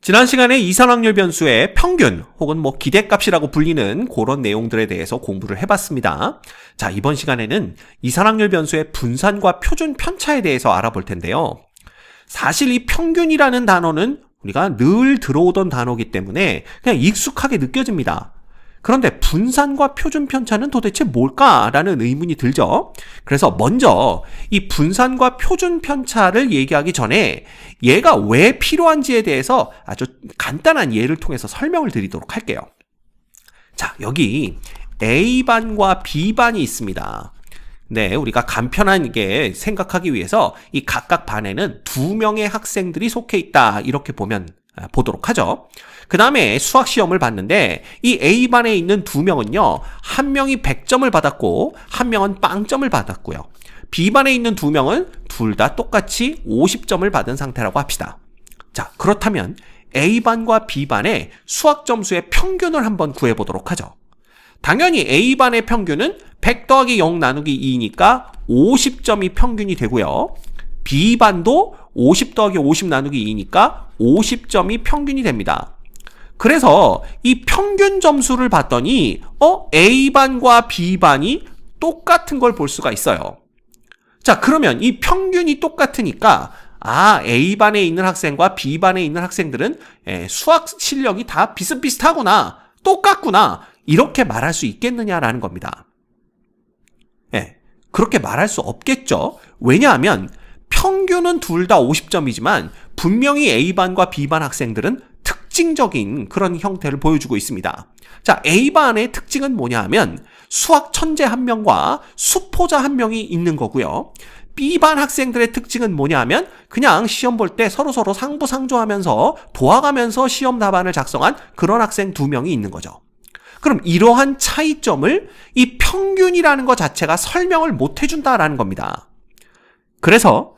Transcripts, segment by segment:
지난 시간에 이산확률 변수의 평균 혹은 기대값이라고 불리는 그런 내용들에 대해서 공부를 해봤습니다. 자, 이번 시간에는 이산확률 변수의 분산과 표준 편차에 대해서 알아볼 텐데요. 사실 이 평균이라는 단어는 우리가 늘 들어오던 단어이기 때문에 그냥 익숙하게 느껴집니다. 그런데 분산과 표준 편차는 도대체 뭘까라는 의문이 들죠. 그래서 먼저 이 분산과 표준 편차를 얘기하기 전에 얘가 왜 필요한지에 대해서 아주 간단한 예를 통해서 설명을 드리도록 할게요. 자, 여기 A반과 B반이 있습니다. 네, 우리가 간편하게 생각하기 위해서 이 각각 반에는 2명의 학생들이 속해 있다, 이렇게 보도록 하죠. 그 다음에 수학 시험을 봤는데 이 A반에 있는 2명은요, 한 명이 100점을 받았고 한 명은 0점을 받았고요. B반에 있는 2명은 둘 다 똑같이 50점을 받은 상태라고 합시다. 자, 그렇다면 A반과 B반의 수학 점수의 평균을 한번 구해보도록 하죠. 당연히 A반의 평균은 100 더하기 0 나누기 2니까 50점이 평균이 되고요. B반도 50 더하기 50 나누기 2니까 50점이 평균이 됩니다. 그래서 이 평균 점수를 봤더니 A반과 B반이 똑같은 걸 볼 수가 있어요. 자, 그러면 이 평균이 똑같으니까 A반에 있는 학생과 B반에 있는 학생들은 수학 실력이 다 비슷비슷하구나, 똑같구나, 이렇게 말할 수 있겠느냐라는 겁니다. 그렇게 말할 수 없겠죠. 왜냐하면 평균은 둘 다 50점이지만 분명히 A반과 B반 학생들은 특징적인 그런 형태를 보여주고 있습니다. 자, A반의 특징은 뭐냐 하면 수학 천재 한 명과 수포자 한 명이 있는 거고요. B반 학생들의 특징은 뭐냐 하면 그냥 시험 볼 때 서로서로 상부상조하면서 도와가면서 시험 답안을 작성한 그런 학생 2명이 있는 거죠. 그럼 이러한 차이점을 이 평균이라는 것 자체가 설명을 못 해준다라는 겁니다. 그래서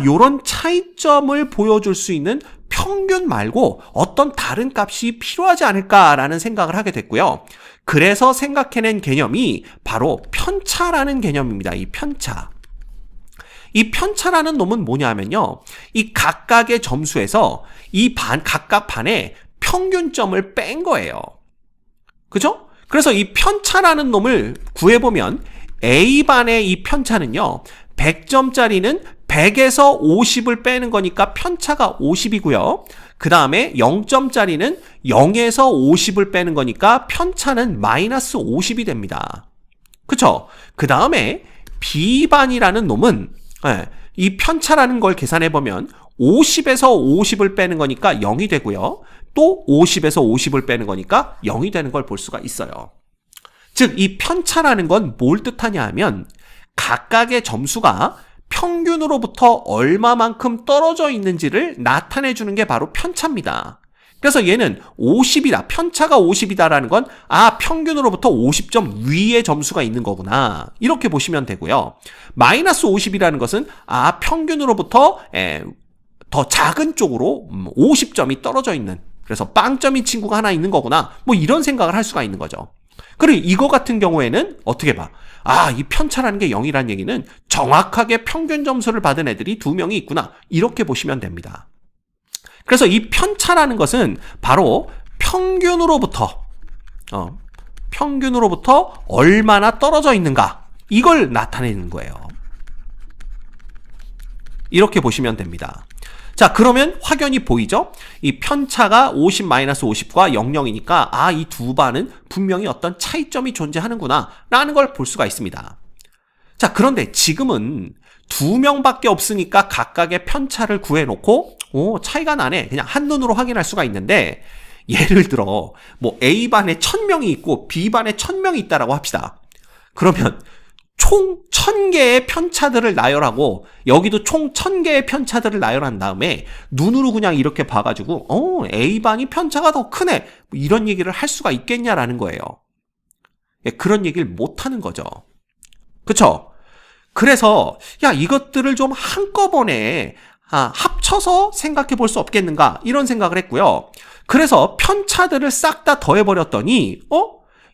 요런 차이점을 보여줄 수 있는 평균 말고 어떤 다른 값이 필요하지 않을까라는 생각을 하게 됐고요. 그래서 생각해낸 개념이 바로 편차라는 개념입니다. 이 편차. 이 편차라는 놈은 뭐냐면요, 이 각각의 점수에서 각각 반에 평균점을 뺀 거예요. 그죠? 그래서 이 편차라는 놈을 구해보면 A반의 이 편차는요, 100점짜리는 100에서 50을 빼는 거니까 편차가 50이고요. 그 다음에 0점짜리는 0에서 50을 빼는 거니까 편차는 마이너스 50이 됩니다. 그쵸? 그 다음에 B반이라는 놈은 이 편차라는 걸 계산해보면 50에서 50을 빼는 거니까 0이 되고요. 또 50에서 50을 빼는 거니까 0이 되는 걸 볼 수가 있어요. 즉, 이 편차라는 건 뭘 뜻하냐 하면 각각의 점수가 평균으로부터 얼마만큼 떨어져 있는지를 나타내 주는 게 바로 편차입니다. 그래서 얘는 50이다, 편차가 50이다라는 건 평균으로부터 50점 위의 점수가 있는 거구나, 이렇게 보시면 되고요. 마이너스 50이라는 것은 평균으로부터 더 작은 쪽으로 50점이 떨어져 있는, 그래서 빵점인 친구가 하나 있는 거구나, 이런 생각을 할 수가 있는 거죠. 그리고 이거 같은 경우에는 어떻게 봐? 이 편차라는 게 0이라는 얘기는 정확하게 평균 점수를 받은 애들이 2명이 있구나, 이렇게 보시면 됩니다. 그래서 이 편차라는 것은 바로 평균으로부터 얼마나 떨어져 있는가, 이걸 나타내는 거예요. 이렇게 보시면 됩니다. 자, 그러면 확연히 보이죠? 이 편차가 50-50과 00이니까 이 두 반은 분명히 어떤 차이점이 존재하는구나 라는 걸 볼 수가 있습니다. 자, 그런데 지금은 2명밖에 없으니까 각각의 편차를 구해놓고 차이가 나네, 그냥 한눈으로 확인할 수가 있는데, 예를 들어 A반에 1000명이 있고 B반에 1000명이 있다라고 합시다. 그러면 총 1000개의 편차들을 나열하고 여기도 총 1000개의 편차들을 나열한 다음에 눈으로 그냥 이렇게 봐가지고 A반이 편차가 더 크네, 이런 얘기를 할 수가 있겠냐라는 거예요. 그런 얘기를 못하는 거죠. 그쵸? 그래서 이것들을 좀 한꺼번에 합쳐서 생각해 볼 수 없겠는가, 이런 생각을 했고요. 그래서 편차들을 싹 다 더해버렸더니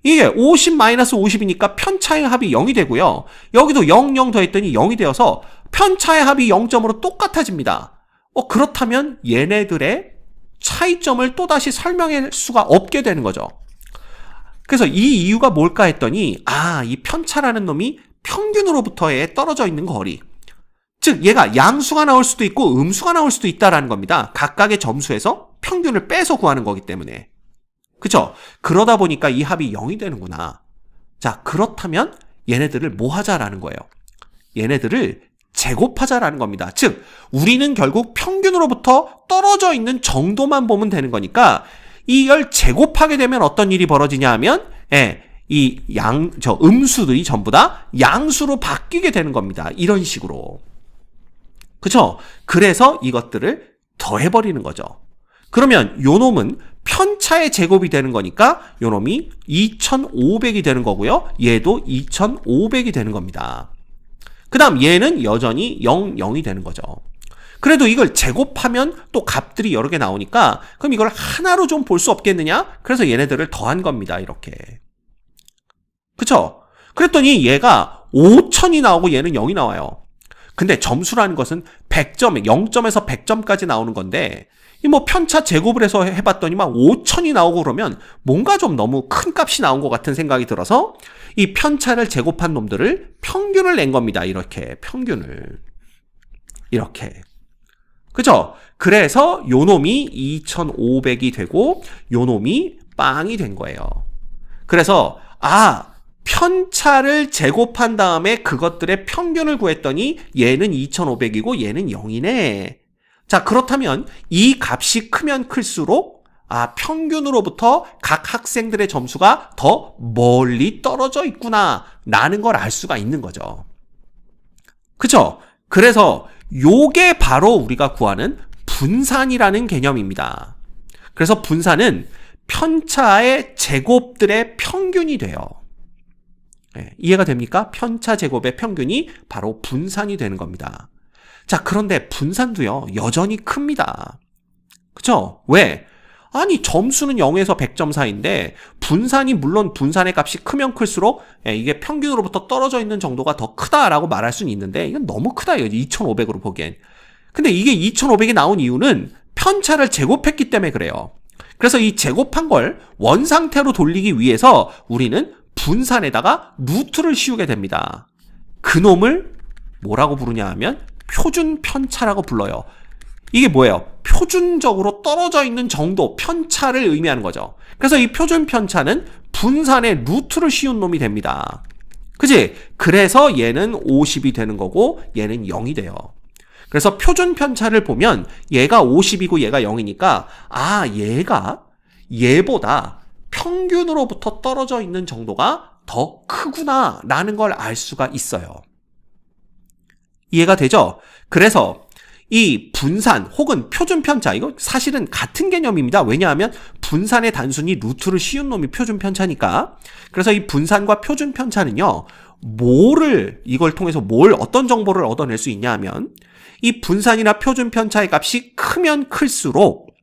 이게 50-50이니까 편차의 합이 0이 되고요. 여기도 0, 0 더했더니 0이 되어서 편차의 합이 0점으로 똑같아집니다. 그렇다면 얘네들의 차이점을 또다시 설명할 수가 없게 되는 거죠. 그래서 이 이유가 뭘까 했더니 이 편차라는 놈이 평균으로부터의 떨어져 있는 거리, 즉 얘가 양수가 나올 수도 있고 음수가 나올 수도 있다라는 겁니다. 각각의 점수에서 평균을 빼서 구하는 거기 때문에. 그쵸? 그러다 보니까 이 합이 0이 되는구나. 자, 그렇다면 얘네들을 뭐 하자라는 거예요? 얘네들을 제곱하자라는 겁니다. 즉 우리는 결국 평균으로부터 떨어져 있는 정도만 보면 되는 거니까 이걸 제곱하게 되면 어떤 일이 벌어지냐 하면 음수들이 전부 다 양수로 바뀌게 되는 겁니다. 이런 식으로. 그쵸? 그래서 이것들을 더해버리는 거죠. 그러면 요 놈은 편차의 제곱이 되는 거니까 요 놈이 2500이 되는 거고요. 얘도 2500이 되는 겁니다. 그 다음 얘는 여전히 0이 되는 거죠. 그래도 이걸 제곱하면 또 값들이 여러 개 나오니까 그럼 이걸 하나로 좀 볼 수 없겠느냐? 그래서 얘네들을 더한 겁니다. 이렇게. 그쵸? 그랬더니 얘가 5000이 나오고 얘는 0이 나와요. 근데 점수라는 것은 100점, 0점에서 100점까지 나오는 건데 이 뭐 편차 제곱을 해서 해봤더니 막 5000이 나오고 그러면 뭔가 좀 너무 큰 값이 나온 것 같은 생각이 들어서 이 편차를 제곱한 놈들을 평균을 낸 겁니다. 이렇게 평균을 이렇게. 그죠? 그래서 요 놈이 2500이 되고 요 놈이 빵이 된 거예요. 그래서 편차를 제곱한 다음에 그것들의 평균을 구했더니 얘는 2500이고 얘는 0이네. 자, 그렇다면 이 값이 크면 클수록 평균으로부터 각 학생들의 점수가 더 멀리 떨어져 있구나 라는 걸 알 수가 있는 거죠. 그쵸? 그래서 요게 바로 우리가 구하는 분산이라는 개념입니다. 그래서 분산은 편차의 제곱들의 평균이 돼요. 이해가 됩니까? 편차 제곱의 평균이 바로 분산이 되는 겁니다. 자, 그런데 분산도요, 여전히 큽니다. 그쵸? 왜? 아니, 점수는 0에서 100점 사이인데, 분산이 물론 분산의 값이 크면 클수록, 이게 평균으로부터 떨어져 있는 정도가 더 크다라고 말할 수는 있는데, 이건 너무 크다, 2500으로 보기엔. 근데 이게 2500이 나온 이유는 편차를 제곱했기 때문에 그래요. 그래서 이 제곱한 걸 원상태로 돌리기 위해서 우리는 분산에다가 루트를 씌우게 됩니다. 그 놈을 뭐라고 부르냐 하면 표준 편차라고 불러요. 이게 뭐예요? 표준적으로 떨어져 있는 정도, 편차를 의미하는 거죠. 그래서 이 표준 편차는 분산에 루트를 씌운 놈이 됩니다. 그치? 그래서 얘는 50이 되는 거고 얘는 0이 돼요. 그래서 표준 편차를 보면 얘가 50이고 얘가 0이니까 얘가 얘보다 평균으로부터 떨어져 있는 정도가 더 크구나 라는 걸 알 수가 있어요. 이해가 되죠? 그래서 이 분산 혹은 표준 편차, 이거 사실은 같은 개념입니다. 왜냐하면 분산에 단순히 루트를 씌운 놈이 표준 편차니까. 그래서 이 분산과 표준 편차는요, 이걸 통해서 어떤 정보를 얻어낼 수 있냐 하면 이 분산이나 표준 편차의 값이 크면 클수록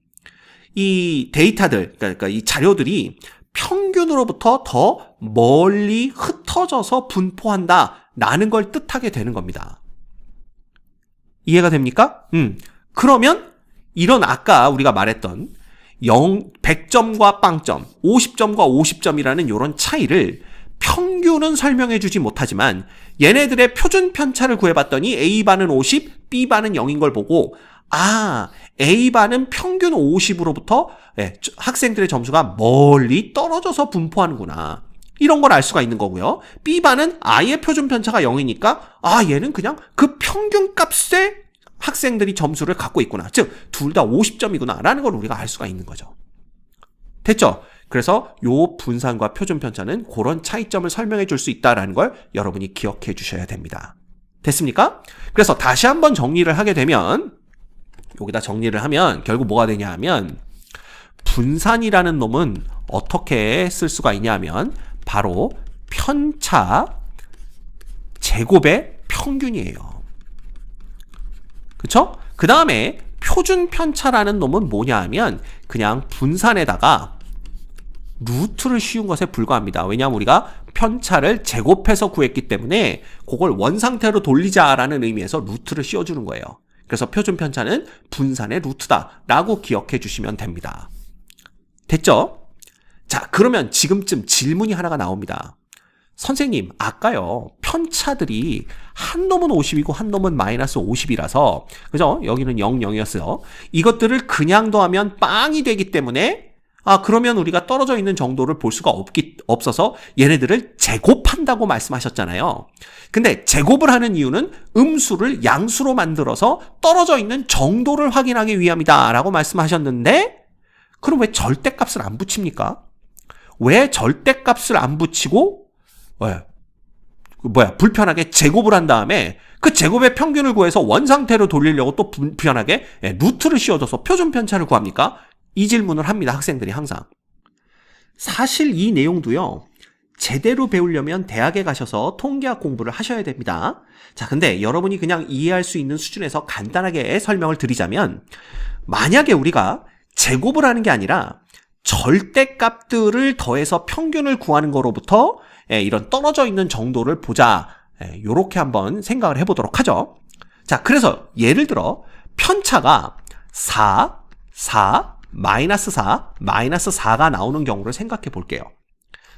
이 데이터들, 그러니까 이 자료들이 평균으로부터 더 멀리 흩어져서 분포한다 라는 걸 뜻하게 되는 겁니다. 이해가 됩니까? 그러면 이런 아까 우리가 말했던 100점과 빵점, 50점과 50점이라는 이런 차이를 평균은 설명해 주지 못하지만 얘네들의 표준 편차를 구해봤더니 A반은 50, B반은 0인 걸 보고 A반은 평균 50으로부터 학생들의 점수가 멀리 떨어져서 분포하는구나. 이런 걸 알 수가 있는 거고요. B반은 아예 표준 편차가 0이니까 얘는 그냥 그 평균 값의 학생들이 점수를 갖고 있구나. 즉 둘 다 50점이구나 라는 걸 우리가 알 수가 있는 거죠. 됐죠? 그래서 요 분산과 표준 편차는 그런 차이점을 설명해 줄 수 있다는 걸 여러분이 기억해 주셔야 됩니다. 됐습니까? 그래서 다시 한번 정리를 하게 되면 여기다 정리를 하면 결국 뭐가 되냐 하면 분산이라는 놈은 어떻게 쓸 수가 있냐 하면 바로 편차 제곱의 평균이에요. 그쵸? 그 다음에 표준 편차라는 놈은 뭐냐 하면 그냥 분산에다가 루트를 씌운 것에 불과합니다. 왜냐하면 우리가 편차를 제곱해서 구했기 때문에 그걸 원상태로 돌리자라는 의미에서 루트를 씌워주는 거예요. 그래서 표준 편차는 분산의 루트다라고 기억해 주시면 됩니다. 됐죠? 자, 그러면 지금쯤 질문이 하나가 나옵니다. 선생님, 아까요, 편차들이 한 놈은 50이고 한 놈은 마이너스 50이라서, 그죠? 여기는 0, 0이었어요. 이것들을 그냥 더하면 빵이 되기 때문에, 그러면 우리가 떨어져 있는 정도를 볼 수가 없어서 얘네들을 제곱한다고 말씀하셨잖아요. 근데 제곱을 하는 이유는 음수를 양수로 만들어서 떨어져 있는 정도를 확인하기 위함이다 라고 말씀하셨는데, 그럼 왜 절대값을 안 붙입니까? 왜 절대값을 안 붙이고 불편하게 제곱을 한 다음에 그 제곱의 평균을 구해서 원상태로 돌리려고 또 불편하게 루트를 씌워줘서 표준 편차를 구합니까? 이 질문을 합니다. 학생들이 항상. 사실 이 내용도요, 제대로 배우려면 대학에 가셔서 통계학 공부를 하셔야 됩니다. 자, 근데 여러분이 그냥 이해할 수 있는 수준에서 간단하게 설명을 드리자면, 만약에 우리가 제곱을 하는 게 아니라 절대값들을 더해서 평균을 구하는 거로부터 이런 떨어져 있는 정도를 보자, 요렇게 한번 생각을 해보도록 하죠. 자, 그래서 예를 들어 편차가 4, 4, 마이너스 4, 마이너스 4가 나오는 경우를 생각해 볼게요.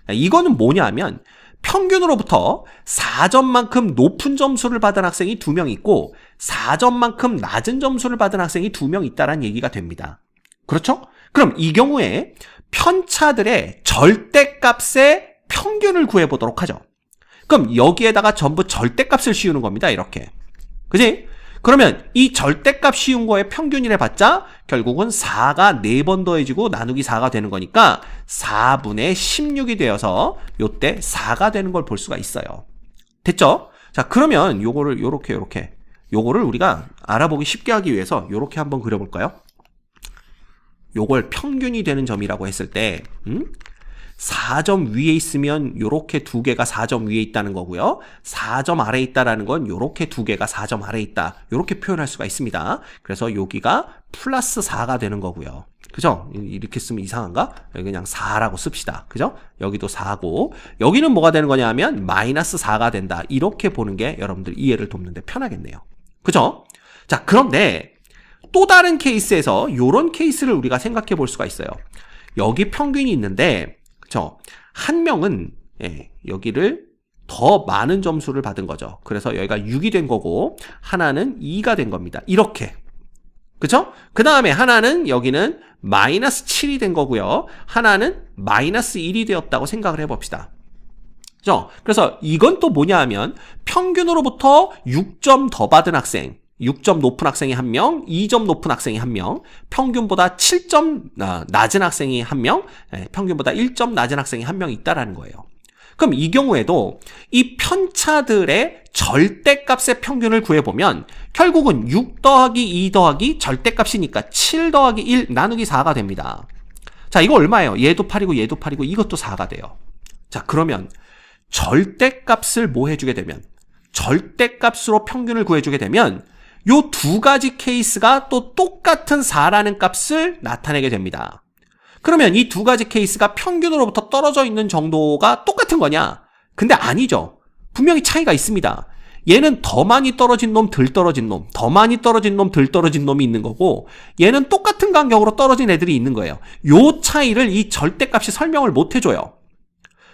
이거는 뭐냐면 평균으로부터 4점만큼 높은 점수를 받은 학생이 2명 있고 4점만큼 낮은 점수를 받은 학생이 2명 있다는 얘기가 됩니다. 그렇죠? 그럼 이 경우에 편차들의 절대값의 평균을 구해보도록 하죠. 그럼 여기에다가 전부 절대값을 씌우는 겁니다. 이렇게. 그지? 그러면 이 절대값 씌운 거에 평균이래 봤자 결국은 4가 4번 더해지고 나누기 4가 되는 거니까 4분의 16이 되어서 요때 4가 되는 걸 볼 수가 있어요. 됐죠? 자, 그러면 요거를 요렇게 요거를 우리가 알아보기 쉽게 하기 위해서 요렇게 한번 그려볼까요? 요걸 평균이 되는 점이라고 했을 때 4점 위에 있으면 요렇게 두 개가 4점 위에 있다는 거고요. 4점 아래에 있다라는 건 요렇게 두 개가 4점 아래에 있다. 요렇게 표현할 수가 있습니다. 그래서 여기가 플러스 4가 되는 거고요. 그죠? 이렇게 쓰면 이상한가? 여기 그냥 4라고 씁시다. 그죠? 여기도 4고 여기는 뭐가 되는 거냐 하면 마이너스 4가 된다. 이렇게 보는 게 여러분들 이해를 돕는데 편하겠네요. 그죠? 자, 그런데 또 다른 케이스에서 요런 케이스를 우리가 생각해 볼 수가 있어요. 여기 평균이 있는데 그쵸? 한 명은 여기를 더 많은 점수를 받은 거죠. 그래서 여기가 6이 된 거고 하나는 2가 된 겁니다. 이렇게. 그쵸? 그 다음에 하나는 여기는 마이너스 7이 된 거고요. 하나는 마이너스 1이 되었다고 생각을 해봅시다. 그죠? 그래서 이건 또 뭐냐 하면 평균으로부터 6점 더 받은 학생, 6점 높은 학생이 1명, 2점 높은 학생이 1명, 평균보다 7점 낮은 학생이 1명, 평균보다 1점 낮은 학생이 1명 있다라는 거예요. 그럼 이 경우에도 이 편차들의 절대값의 평균을 구해보면 결국은 6 더하기 2 더하기 절대값이니까 7 더하기 1 나누기 4가 됩니다. 자, 이거 얼마예요? 얘도 8이고 얘도 8이고 이것도 4가 돼요. 자, 그러면 절대값을 뭐 해주게 되면 절대값으로 평균을 구해주게 되면 요 두 가지 케이스가 또 똑같은 4라는 값을 나타내게 됩니다. 그러면 이 두 가지 케이스가 평균으로부터 떨어져 있는 정도가 똑같은 거냐? 근데 아니죠. 분명히 차이가 있습니다. 얘는 더 많이 떨어진 놈, 덜 떨어진 놈, 더 많이 떨어진 놈, 덜 떨어진 놈이 있는 거고 얘는 똑같은 간격으로 떨어진 애들이 있는 거예요. 요 차이를 이 절대값이 설명을 못 해줘요.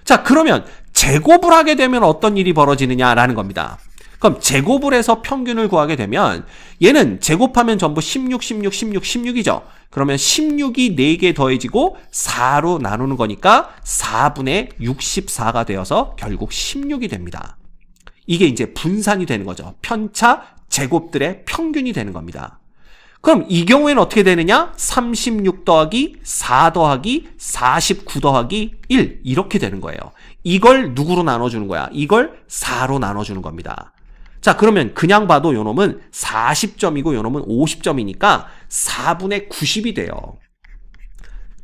자, 그러면 제곱을 하게 되면 어떤 일이 벌어지느냐라는 겁니다. 그럼 제곱을 해서 평균을 구하게 되면 얘는 제곱하면 전부 16, 16, 16, 16이죠. 그러면 16이 4개 더해지고 4로 나누는 거니까 4분의 64가 되어서 결국 16이 됩니다. 이게 이제 분산이 되는 거죠. 편차 제곱들의 평균이 되는 겁니다. 그럼 이 경우에는 어떻게 되느냐? 36 더하기 4 더하기 49 더하기 1 이렇게 되는 거예요. 이걸 누구로 나눠주는 거야? 이걸 4로 나눠주는 겁니다. 자, 그러면 그냥 봐도 요 놈은 40점이고 요 놈은 50점이니까 4분의 90이 돼요.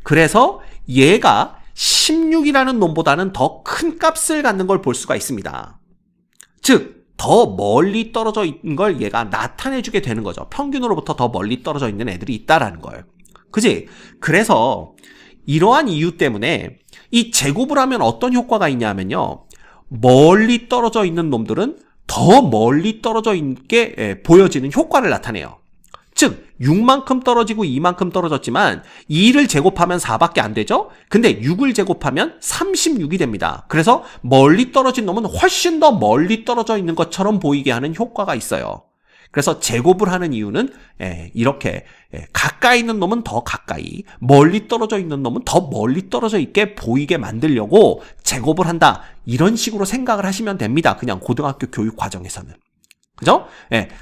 그래서 얘가 16이라는 놈보다는 더 큰 값을 갖는 걸 볼 수가 있습니다. 즉, 더 멀리 떨어져 있는 걸 얘가 나타내주게 되는 거죠. 평균으로부터 더 멀리 떨어져 있는 애들이 있다라는 걸. 그지? 그래서 이러한 이유 때문에 이 제곱을 하면 어떤 효과가 있냐 하면요. 멀리 떨어져 있는 놈들은 더 멀리 떨어져 있게 보여지는 효과를 나타내요. 즉 6만큼 떨어지고 2만큼 떨어졌지만 2를 제곱하면 4밖에 안 되죠? 근데 6을 제곱하면 36이 됩니다. 그래서 멀리 떨어진 놈은 훨씬 더 멀리 떨어져 있는 것처럼 보이게 하는 효과가 있어요. 그래서 제곱을 하는 이유는 이렇게 가까이 있는 놈은 더 가까이, 멀리 떨어져 있는 놈은 더 멀리 떨어져 있게 보이게 만들려고 제곱을 한다. 이런 식으로 생각을 하시면 됩니다. 그냥 고등학교 교육 과정에서는. 그죠?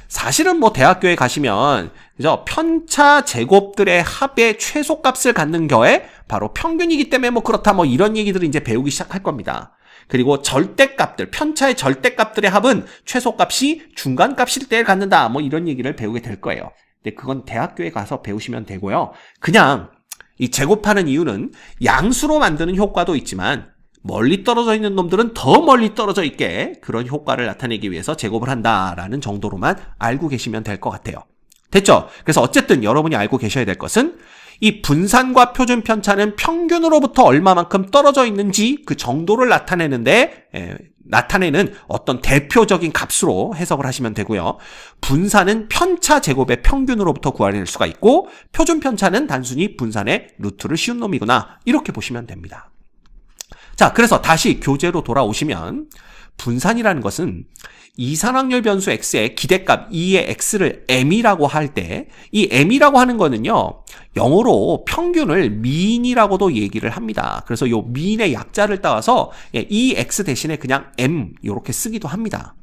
사실은 뭐 대학교에 가시면 그죠? 편차 제곱들의 합의 최소값을 갖는 거에 바로 평균이기 때문에 뭐 그렇다 뭐 이런 얘기들을 이제 배우기 시작할 겁니다. 그리고 절대값들, 편차의 절대값들의 합은 최소값이 중간값일 때 갖는다. 뭐 이런 얘기를 배우게 될 거예요. 근데 그건 대학교에 가서 배우시면 되고요. 그냥 이 제곱하는 이유는 양수로 만드는 효과도 있지만 멀리 떨어져 있는 놈들은 더 멀리 떨어져 있게 그런 효과를 나타내기 위해서 제곱을 한다라는 정도로만 알고 계시면 될 것 같아요. 됐죠? 그래서 어쨌든 여러분이 알고 계셔야 될 것은 이 분산과 표준 편차는 평균으로부터 얼마만큼 떨어져 있는지 그 정도를 나타내는 어떤 대표적인 값으로 해석을 하시면 되고요. 분산은 편차 제곱의 평균으로부터 구해낼 수가 있고 표준 편차는 단순히 분산의 루트를 씌운 놈이구나. 이렇게 보시면 됩니다. 자, 그래서 다시 교재로 돌아오시면 분산이라는 것은 이산확률 변수 x의 기대값 2의 x를 m이라고 할 때 이 m이라고 하는 거는요. 영어로 평균을 mean이라고도 얘기를 합니다. 그래서 요 mean의 약자를 따와서 이 x 대신에 그냥 m 이렇게 쓰기도 합니다.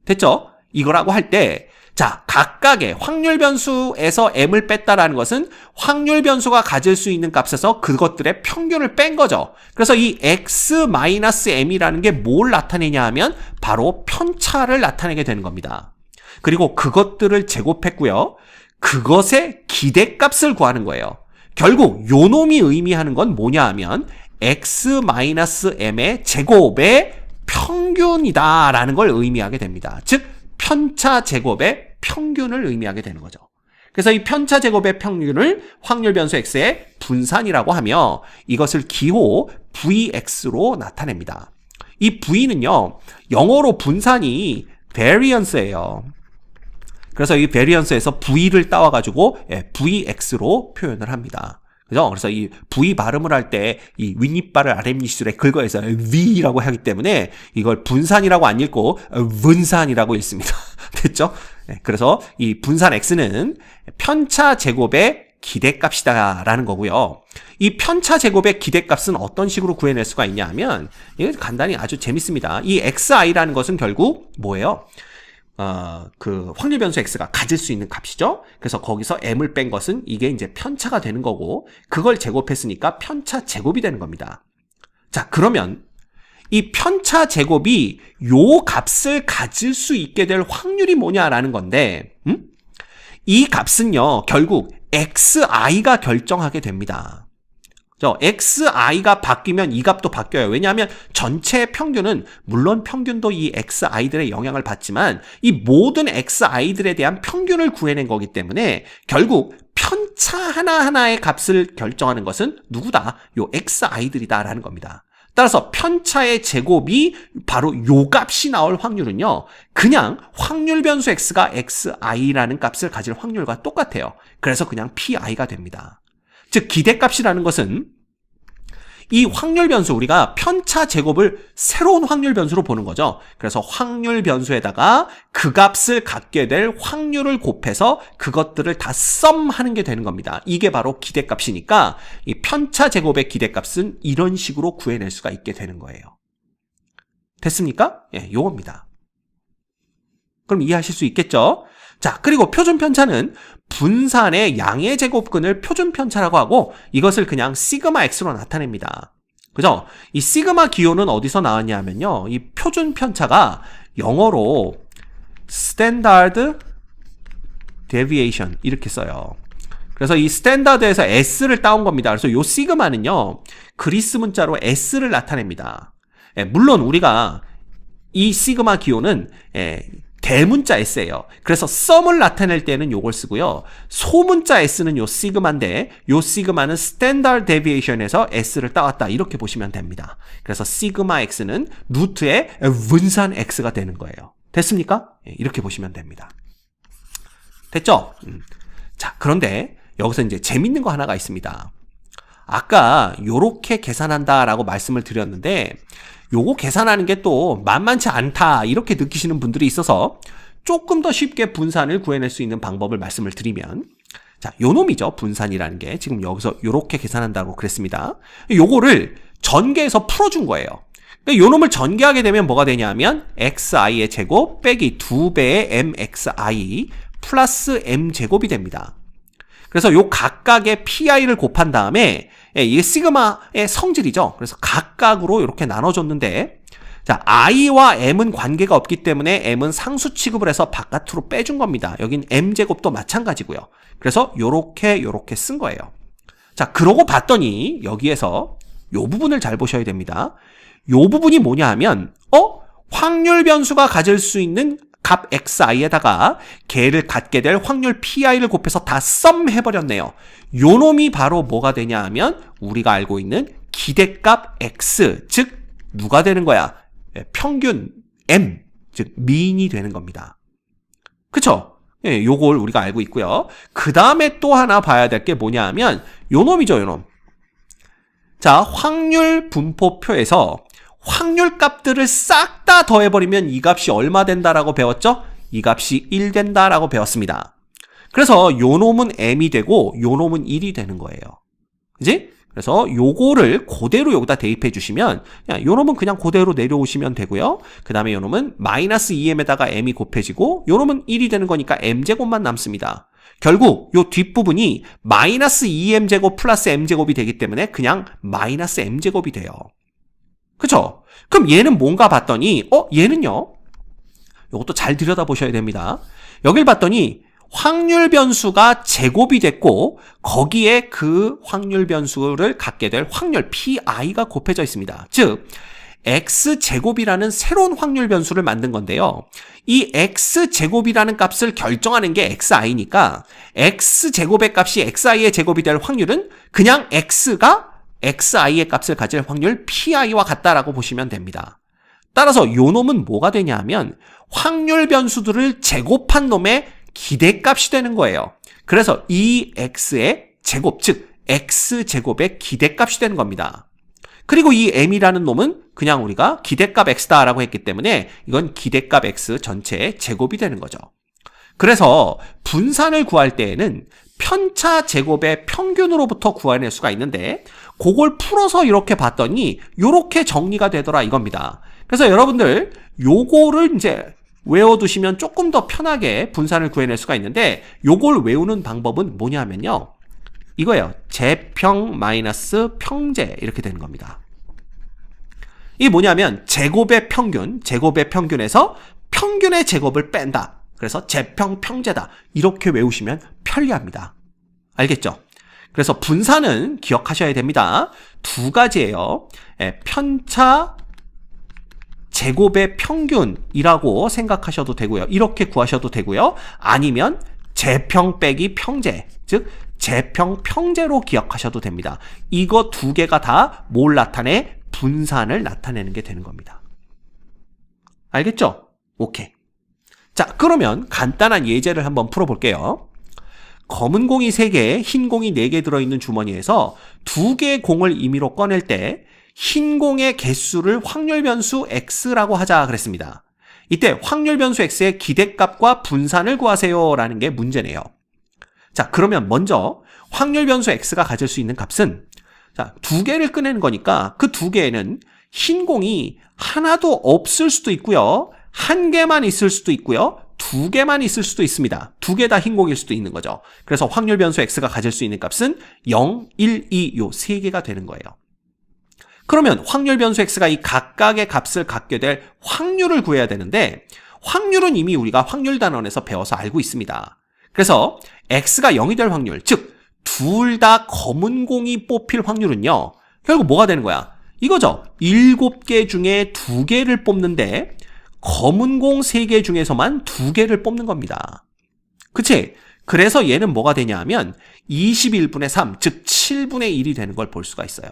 됐죠? 이거라고 할 때 자, 각각의 확률 변수에서 m을 뺐다라는 것은 확률 변수가 가질 수 있는 값에서 그것들의 평균을 뺀 거죠. 그래서 이 x-m이라는 게 뭘 나타내냐 하면 바로 편차를 나타내게 되는 겁니다. 그리고 그것들을 제곱했고요. 그것의 기대값을 구하는 거예요. 결국 요 놈이 의미하는 건 뭐냐 하면 x-m의 제곱의 평균이다라는 걸 의미하게 됩니다. 즉 편차 제곱의 평균을 의미하게 되는 거죠. 그래서 이 편차 제곱의 평균을 확률 변수 x의 분산이라고 하며 이것을 기호 vx로 나타냅니다. 이 v는요. 영어로 분산이 variance예요. 그래서 이 variance에서 v를 따와가지고 vx로 표현을 합니다. 그죠? 그래서 이 V 발음을 할 때 이 윗니빨을 아랫니술에 긁어서 V라고 하기 때문에 이걸 분산이라고 안 읽고 분산이라고 읽습니다. 됐죠? 그래서 이 분산 X는 편차 제곱의 기대값이다라는 거고요. 이 편차 제곱의 기대값은 어떤 식으로 구해낼 수가 있냐 하면 이건 간단히 아주 재밌습니다. 이 XI라는 것은 결국 뭐예요? 그 확률 변수 x가 가질 수 있는 값이죠. 그래서 거기서 m을 뺀 것은 이게 이제 편차가 되는 거고 그걸 제곱했으니까 편차 제곱이 되는 겁니다. 자, 그러면 이 편차 제곱이 요 값을 가질 수 있게 될 확률이 뭐냐라는 건데 이 값은요. 결국 xi가 결정하게 됩니다. xi가 바뀌면 이 값도 바뀌어요. 왜냐하면 전체 평균은 물론 평균도 이 xi들의 영향을 받지만 이 모든 xi들에 대한 평균을 구해낸 거기 때문에 결국 편차 하나하나의 값을 결정하는 것은 누구다? 요 xi들이다라는 겁니다. 따라서 편차의 제곱이 바로 요 값이 나올 확률은요. 그냥 확률 변수 x가 xi라는 값을 가질 확률과 똑같아요. 그래서 그냥 pi가 됩니다. 즉 기대값이라는 것은 이 확률 변수 우리가 편차 제곱을 새로운 확률 변수로 보는 거죠. 그래서 확률 변수에다가 그 값을 갖게 될 확률을 곱해서 그것들을 다 썸하는 게 되는 겁니다. 이게 바로 기대값이니까 이 편차 제곱의 기대값은 이런 식으로 구해낼 수가 있게 되는 거예요. 됐습니까? 예, 요겁니다. 그럼 이해하실 수 있겠죠? 자, 그리고 표준 편차는 분산의 양의 제곱근을 표준 편차라고 하고 이것을 그냥 시그마 x로 나타냅니다. 그죠? 이 시그마 기호는 어디서 나왔냐면요. 이 표준 편차가 영어로 standard deviation 이렇게 써요. 그래서 이 스탠다드에서 s를 따온 겁니다. 그래서 이 시그마는요. 그리스 문자로 s를 나타냅니다. 물론 우리가 이 시그마 기호는 대문자 s예요. 그래서 썸을 나타낼 때는 요걸 쓰고요. 소문자 s는 요 시그마인데 요 시그마는 스탠다드 데비에이션에서 s를 따왔다. 이렇게 보시면 됩니다. 그래서 시그마 x는 루트의 분산 x가 되는 거예요. 됐습니까? 이렇게 보시면 됩니다. 됐죠? 자, 그런데 여기서 이제 재밌는 거 하나가 있습니다. 아까 요렇게 계산한다라고 말씀을 드렸는데 요거 계산하는 게 또 만만치 않다 이렇게 느끼시는 분들이 있어서 조금 더 쉽게 분산을 구해낼 수 있는 방법을 말씀을 드리면, 자, 요 놈이죠. 분산이라는 게 지금 여기서 요렇게 계산한다고 그랬습니다. 요거를 전개해서 풀어준 거예요. 그러니까 요 놈을 전개하게 되면 뭐가 되냐면 xi의 제곱 빼기 2배의 mxi 플러스 m제곱이 됩니다. 그래서 요 각각의 pi를 곱한 다음에 이게 시그마의 성질이죠. 그래서 각각으로 이렇게 나눠줬는데, 자, i와 m은 관계가 없기 때문에 m은 상수 취급을 해서 바깥으로 빼준 겁니다. 여긴 m제곱도 마찬가지고요. 그래서 요렇게 쓴 거예요. 자, 그러고 봤더니 여기에서 요 부분을 잘 보셔야 됩니다. 요 부분이 뭐냐 하면 확률 변수가 가질 수 있는 값 xi에다가 걔를 갖게 될 확률 pi를 곱해서 다 썸해버렸네요. 요 놈이 바로 뭐가 되냐 하면 우리가 알고 있는 기대값 x, 즉 누가 되는 거야? 평균 m, 즉 민이 되는 겁니다. 그쵸? 예, 요걸 우리가 알고 있고요. 그 다음에 또 하나 봐야 될 게 뭐냐 하면 요 놈이죠, 요 놈. 자, 확률 분포표에서 확률 값들을 싹 다 더해버리면 이 값이 얼마 된다라고 배웠죠? 이 값이 1 된다라고 배웠습니다. 그래서 요 놈은 m이 되고 요 놈은 1이 되는 거예요. 그지? 그래서 요거를 그대로 여기다 대입해 주시면 요 놈은 그냥 그대로 내려오시면 되고요. 그 다음에 요 놈은 마이너스 2m에다가 m이 곱해지고 요 놈은 1이 되는 거니까 m제곱만 남습니다. 결국 요 뒷부분이 마이너스 2m제곱 플러스 m제곱이 되기 때문에 그냥 마이너스 m제곱이 돼요. 그쵸? 그럼 얘는 뭔가 봤더니 얘는요, 요것도 잘 들여다보셔야 됩니다. 여길 봤더니 확률 변수가 제곱이 됐고 거기에 그 확률 변수를 갖게 될 확률 pi가 곱해져 있습니다. 즉 x제곱이라는 새로운 확률 변수를 만든 건데요. 이 x제곱이라는 값을 결정하는 게 xi니까 x제곱의 값이 xi의 제곱이 될 확률은 그냥 x가 xi의 값을 가질 확률 pi와 같다라고 보시면 됩니다. 따라서 요 놈은 뭐가 되냐 하면 확률 변수들을 제곱한 놈의 기대값이 되는 거예요. 그래서 이 x의 제곱, 즉 x제곱의 기대값이 되는 겁니다. 그리고 이 m이라는 놈은 그냥 우리가 기대값 x다라고 했기 때문에 이건 기대값 x 전체의 제곱이 되는 거죠. 그래서 분산을 구할 때에는 편차 제곱의 평균으로부터 구해낼 수가 있는데 그걸 풀어서 이렇게 봤더니 이렇게 정리가 되더라 이겁니다. 그래서 여러분들 요거를 이제 외워두시면 조금 더 편하게 분산을 구해낼 수가 있는데 요걸 외우는 방법은 뭐냐면요. 이거예요. 제평 마이너스 평제 이렇게 되는 겁니다. 이게 뭐냐면 제곱의 평균에서 평균의 제곱을 뺀다. 그래서 제평 평제다. 이렇게 외우시면 편리합니다. 알겠죠? 그래서 분산은 기억하셔야 됩니다. 두 가지예요. 편차 제곱의 평균이라고 생각하셔도 되고요. 이렇게 구하셔도 되고요. 아니면 제평 빼기 평제, 즉 제평 평제로 기억하셔도 됩니다. 이거 두 개가 다 뭘 나타내? 분산을 나타내는 게 되는 겁니다. 알겠죠? 오케이. 자, 그러면 간단한 예제를 한번 풀어볼게요. 검은 공이 3개, 흰 공이 4개 들어있는 주머니에서 2개의 공을 임의로 꺼낼 때 흰 공의 개수를 확률 변수 x라고 하자 그랬습니다. 이때 확률 변수 x의 기대값과 분산을 구하세요 라는 게 문제네요. 자, 그러면 먼저 확률 변수 x가 가질 수 있는 값은, 자, 2개를 꺼내는 거니까 그 2개에는 흰 공이 하나도 없을 수도 있고요. 1개만 있을 수도 있고요. 2개만 있을 수도 있습니다. 2개 다 흰 공일 수도 있는 거죠. 그래서 확률 변수 x가 가질 수 있는 값은 0, 1, 2 요 3개가 되는 거예요. 그러면 확률 변수 x가 이 각각의 값을 갖게 될 확률을 구해야 되는데 확률은 이미 우리가 확률 단원에서 배워서 알고 있습니다. 그래서 x가 0이 될 확률, 즉 둘 다 검은 공이 뽑힐 확률은요. 결국 뭐가 되는 거야? 이거죠. 7개 중에 2개를 뽑는데 검은 공 3개 중에서만 2개를 뽑는 겁니다. 그치? 그래서 얘는 뭐가 되냐 하면 21분의 3, 즉 7분의 1이 되는 걸 볼 수가 있어요.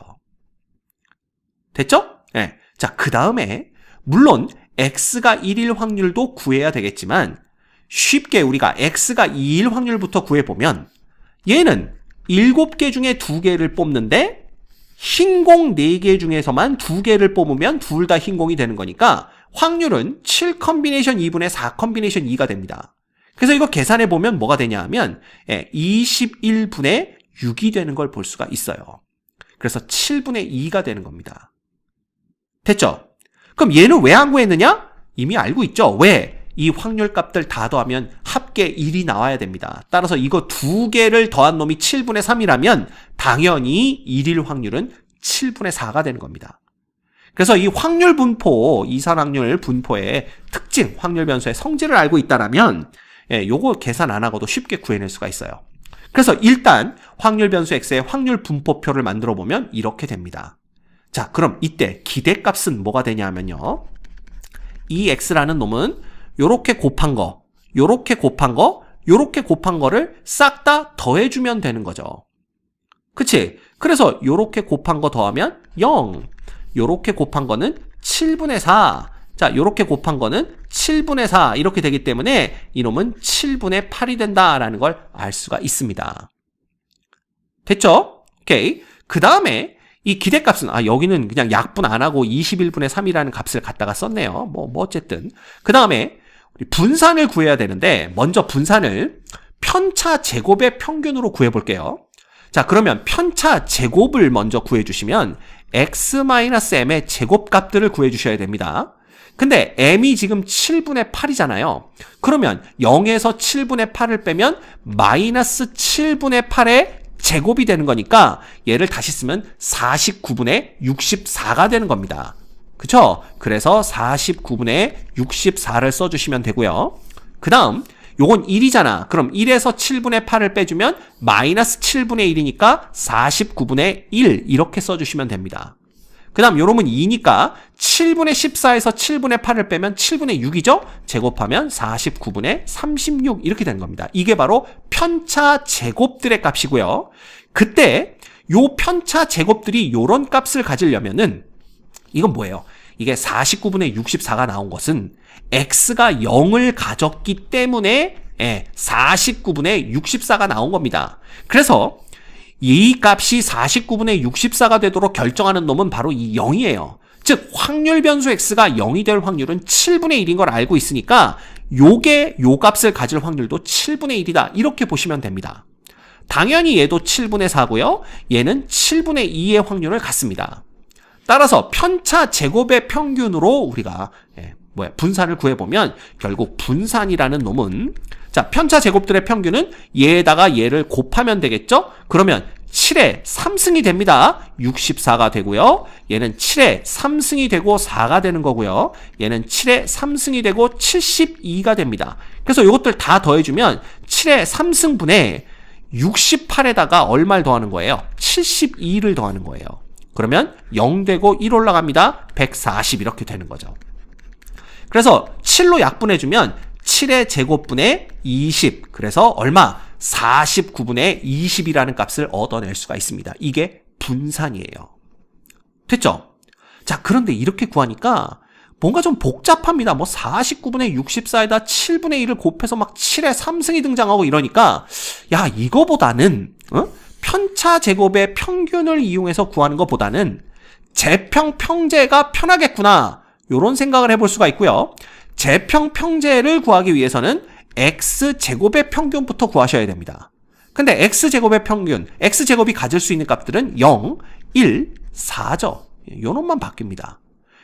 됐죠? 네. 자, 그 다음에 물론 x가 1일 확률도 구해야 되겠지만 쉽게 우리가 x가 2일 확률부터 구해보면 얘는 7개 중에 2개를 뽑는데 흰 공 4개 중에서만 2개를 뽑으면 둘 다 흰 공이 되는 거니까 확률은 7 컨비네이션 2분의 4 컨비네이션 2가 됩니다. 그래서 이거 계산해 보면 뭐가 되냐 하면 21분의 6이 되는 걸 볼 수가 있어요. 그래서 7분의 2가 되는 겁니다. 됐죠? 그럼 얘는 왜 안 구했느냐? 이미 알고 있죠? 왜? 이 확률 값들 다 더하면 합계 1이 나와야 됩니다. 따라서 이거 2개를 더한 놈이 7분의 3이라면 당연히 1일 확률은 7분의 4가 되는 겁니다. 그래서 이 확률 분포, 이산확률 분포의 특징, 확률 변수의 성질을 알고 있다라면 요거 계산 안 하고도 쉽게 구해낼 수가 있어요. 그래서 일단 확률 변수 x의 확률 분포표를 만들어 보면 이렇게 됩니다. 자, 그럼 이때 기대값은 뭐가 되냐 하면요. 이 x라는 놈은 요렇게 곱한 거, 요렇게 곱한 거, 요렇게 곱한 거를 싹 다 더해주면 되는 거죠. 그치? 그래서 요렇게 곱한 거 더하면 0, 요렇게 곱한 거는 7분의 4, 자, 요렇게 곱한 거는 7분의 4 이렇게 되기 때문에 이놈은 7분의 8이 된다라는 걸 알 수가 있습니다. 됐죠? 오케이. 그 다음에 이 기대값은 여기는 그냥 약분 안 하고 21분의 3이라는 값을 갖다가 썼네요. 뭐 어쨌든 그 다음에 분산을 구해야 되는데 먼저 분산을 편차 제곱의 평균으로 구해볼게요. 자, 그러면 편차 제곱을 먼저 구해주시면 x-m의 제곱값들을 구해주셔야 됩니다. 근데 m이 지금 7분의 8이잖아요. 그러면 0에서 7분의 8을 빼면 마이너스 7분의 8의 제곱이 되는 거니까 얘를 다시 쓰면 49분의 64가 되는 겁니다. 그쵸? 그래서 49분의 64를 써주시면 되고요. 그 다음 요건 1이잖아. 그럼 1에서 7분의 8을 빼주면 마이너스 7분의 1이니까 49분의 1 이렇게 써주시면 됩니다. 그 다음 요놈은 2니까 7분의 14에서 7분의 8을 빼면 7분의 6이죠? 제곱하면 49분의 36 이렇게 되는 겁니다. 이게 바로 편차 제곱들의 값이고요. 그때 요 편차 제곱들이 요런 값을 가지려면은 이건 뭐예요? 이게 49분의 64가 나온 것은 x가 0을 가졌기 때문에 49분의 64가 나온 겁니다. 그래서 이 값이 49분의 64가 되도록 결정하는 놈은 바로 이 0이에요. 즉 확률 변수 x가 0이 될 확률은 7분의 1인 걸 알고 있으니까 요게 요 값을 가질 확률도 7분의 1이다. 이렇게 보시면 됩니다. 당연히 얘도 7분의 4고요. 얘는 7분의 2의 확률을 갖습니다. 따라서 편차 제곱의 평균으로 우리가 분산을 구해보면 결국 분산이라는 놈은 자, 편차 제곱들의 평균은 얘에다가 얘를 곱하면 되겠죠? 그러면 7의 3승이 됩니다. 64가 되고요. 얘는 7의 3승이 되고 4가 되는 거고요. 얘는 7의 3승이 되고 72가 됩니다. 그래서 이것들 다 더해주면 7의 3승분의 68에다가 얼마를 더하는 거예요? 72를 더하는 거예요. 그러면 0 되고 1 올라갑니다. 140 이렇게 되는 거죠. 그래서 7로 약분해주면 7의 제곱분의 20 그래서 얼마? 49분의 20이라는 값을 얻어낼 수가 있습니다. 이게 분산이에요. 됐죠? 자, 그런데 이렇게 구하니까 뭔가 좀 복잡합니다. 뭐 49분의 64에다 7분의 1을 곱해서 막 7의 3승이 등장하고 이러니까 야, 이거보다는 편차 제곱의 평균을 이용해서 구하는 것보다는 재평 평제가 편하겠구나. 요런 생각을 해볼 수가 있고요. 재평 평제를 구하기 위해서는 x제곱의 평균부터 구하셔야 됩니다. 근데 x제곱의 평균, x제곱이 가질 수 있는 값들은 0, 1, 4죠. 요 놈만 바뀝니다.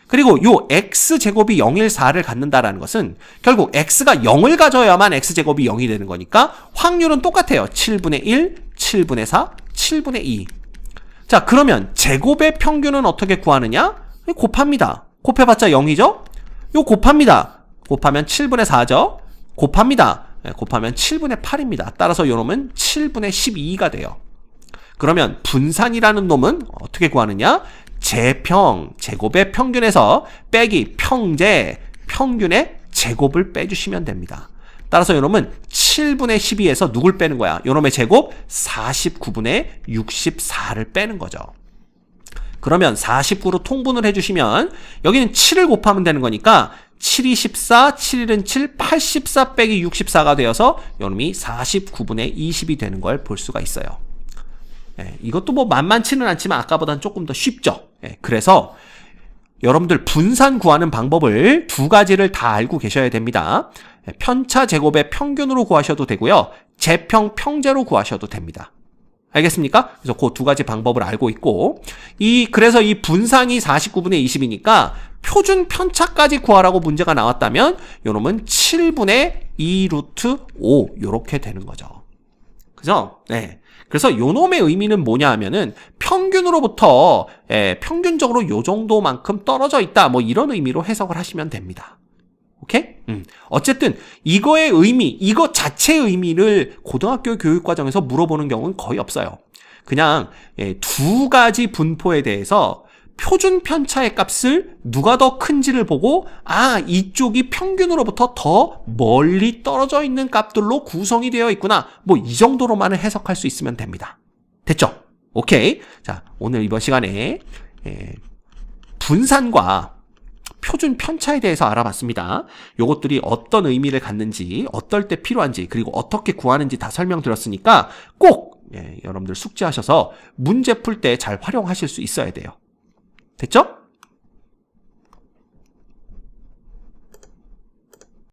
그리고 요 x제곱이 0, 1, 4를 갖는다라는 것은 결국 x가 0을 가져야만 x제곱이 0이 되는 거니까 확률은 똑같아요. 7분의 1, 7분의 4, 7분의 2. 자, 그러면 제곱의 평균은 어떻게 구하느냐? 곱합니다. 곱해봤자 0이죠? 요 곱합니다. 곱하면 7분의 4죠? 곱합니다. 곱하면 7분의 8입니다. 따라서 요 놈은 7분의 12가 돼요. 그러면 분산이라는 놈은 어떻게 구하느냐? 재평, 제곱의 평균에서 빼기 평제, 평균의 제곱을 빼주시면 됩니다. 따라서 요 놈은 7분의 12에서 누굴 빼는 거야? 요 놈의 제곱 49분의 64를 빼는 거죠. 그러면 49로 통분을 해주시면 여기는 7을 곱하면 되는 거니까 7이 14, 7일은 7, 84 빼기 64가 되어서 요놈이 49분의 20이 되는 걸 볼 수가 있어요. 이것도 뭐 만만치는 않지만 아까보다는 조금 더 쉽죠. 그래서 여러분들 분산 구하는 방법을 두 가지를 다 알고 계셔야 됩니다. 편차 제곱의 평균으로 구하셔도 되고요. 제평 평제로 구하셔도 됩니다. 알겠습니까? 그래서 그 두 가지 방법을 알고 있고, 그래서 이 분산이 49분의 20이니까 표준 편차까지 구하라고 문제가 나왔다면 요놈은 7분의 2 루트 5 요렇게 되는 거죠. 그죠? 그래서 요놈의 의미는 뭐냐 하면은 평균으로부터 평균적으로 요 정도만큼 떨어져 있다, 뭐 이런 의미로 해석을 하시면 됩니다. 오케이? 어쨌든 이거의 의미, 이거 자체의 의미를 고등학교 교육과정에서 물어보는 경우는 거의 없어요. 그냥 두 가지 분포에 대해서 표준 편차의 값을 누가 더 큰지를 보고 이쪽이 평균으로부터 더 멀리 떨어져 있는 값들로 구성이 되어 있구나, 뭐 이 정도로만 해석할 수 있으면 됩니다. 됐죠? 오케이. 자, 오늘 이번 시간에 분산과 표준 편차에 대해서 알아봤습니다. 요것들이 어떤 의미를 갖는지, 어떨 때 필요한지, 그리고 어떻게 구하는지 다 설명드렸으니까 꼭 여러분들 숙지하셔서 문제 풀 때 잘 활용하실 수 있어야 돼요. 됐죠?